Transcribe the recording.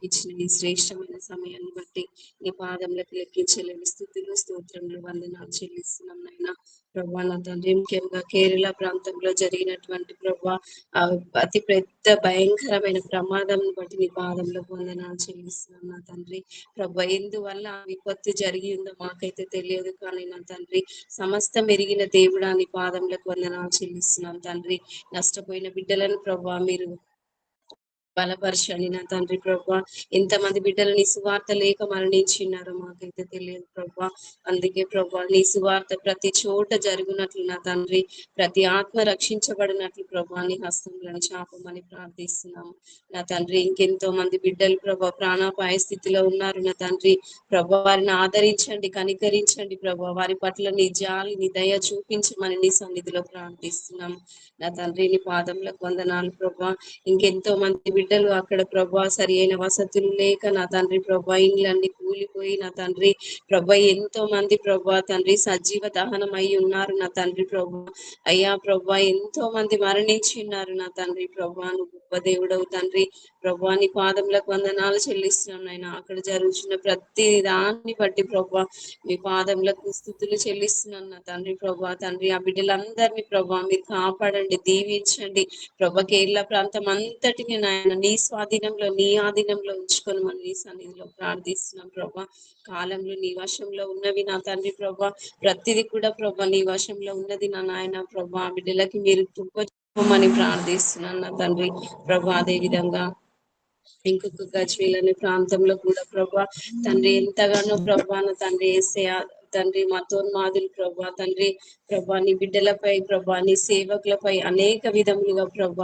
ఇచ్చిన ఈ శ్రేష్టమైన సమయాన్ని బట్టి నీ పాదములకు లెక్కించలేని స్థుతులు, స్తోత్రములు, వందనాలు చెల్లిస్తున్నాం నాయన. ప్రభా నా తండ్రి, ముఖ్యంగా కేరళ ప్రాంతంలో జరిగినటువంటి ప్రభా అతి పెద్ద భయంకరమైన ప్రమాదం బట్టి నీ పాదంలో వందనాలు చెల్లిస్తున్నాం నా తండ్రి. ప్రభా ఎందువల్ల ఆ విపత్తు జరిగి ఉందో మాకైతే తెలియదు, కానీ నా తండ్రి సమస్తం ఎరిగిన దేవుడా నీ పాదములకు వందనాలు చెల్లిస్తున్నాం తండ్రి. నష్టపోయిన బిడ్డలను ప్రభా మీరు బలపరచండి నా తండ్రి. ప్రభా ఎంతమంది బిడ్డలు నీ సువార్త లేక మరణించినారో మాకైతే తెలియదు ప్రభా. అందుకే ప్రభా నీ సువార్త ప్రతి చోట జరుగునట్లు నా తండ్రి, ప్రతి ఆత్మ రక్షించబడినట్లు ప్రభా నీ హస్తములను చాపమని ప్రార్థిస్తున్నాము నా తండ్రి. ఇంకెంతో మంది బిడ్డలు ప్రభా ప్రాణాపాయ స్థితిలో ఉన్నారు నా తండ్రి. ప్రభా వారిని ఆదరించండి, కనికరించండి ప్రభా. వారి పట్ల నీ జాలి, నీ దయ చూపించమని నీ సన్నిధిలో ప్రార్థిస్తున్నాము నా తండ్రి. నీ పాదములకు వందనాలు ప్రభా. ఇంకెంతో మంది బిడ్డలు అక్కడ ప్రభా సరి అయిన వసతులు లేక నా తండ్రి ప్రభా ఇండ్లన్నీ కూలిపోయి నా తండ్రి ప్రభా ఎంతో మంది ప్రభా తండ్రి సజీవ దహనం అయి ఉన్నారు నా తండ్రి ప్రభా. అయ్యా ప్రభా ఎంతో మంది మరణించి ఉన్నారు నా తండ్రి ప్రభా. నువ్వు గొప్ప దేవుడవు తండ్రి ప్రభా. నీ పాదములకు వందనాలు చెల్లిస్తున్నాం నాయన. అక్కడ జరుగుతున్న ప్రతి దాన్ని బట్టి ప్రభా మీ పాదములకు స్థుతులు చెల్లిస్తున్నాను నా తండ్రి ప్రభా. తండ్రి ఆ బిడ్డలందరినీ ప్రభా మీరు కాపాడండి, దీవించండి ప్రభా. కేరళ ప్రాంతం అంతటిని నాయన నీ స్వాధీనంలో, నీ ఆధీనంలో ఉంచుకొని మనం నీ సన్నిధిలో ప్రార్థిస్తున్నాం ప్రభా. కాలంలో నీ వశంలో ఉన్నవి నా తండ్రి ప్రభా. ప్రతిదీ కూడా ప్రభా నీ వశంలో ఉన్నది నా నాయన ప్రభా. బిడ్డలకి మీరు చూపమని ప్రార్థిస్తున్నాను నా తండ్రి ప్రభా. అదే విధంగా ఇంకొక గజ్వేల్ అనే ప్రాంతంలో కూడా ప్రభా తండ్రి ఎంతగానో ప్రభా నా తండ్రి ఏసే తండ్రి మతోన్మాదులు ప్రభా తండ్రి ప్రభా నీ బిడ్డలపై ప్రభా నీ సేవకులపై అనేక విధములుగా ప్రభా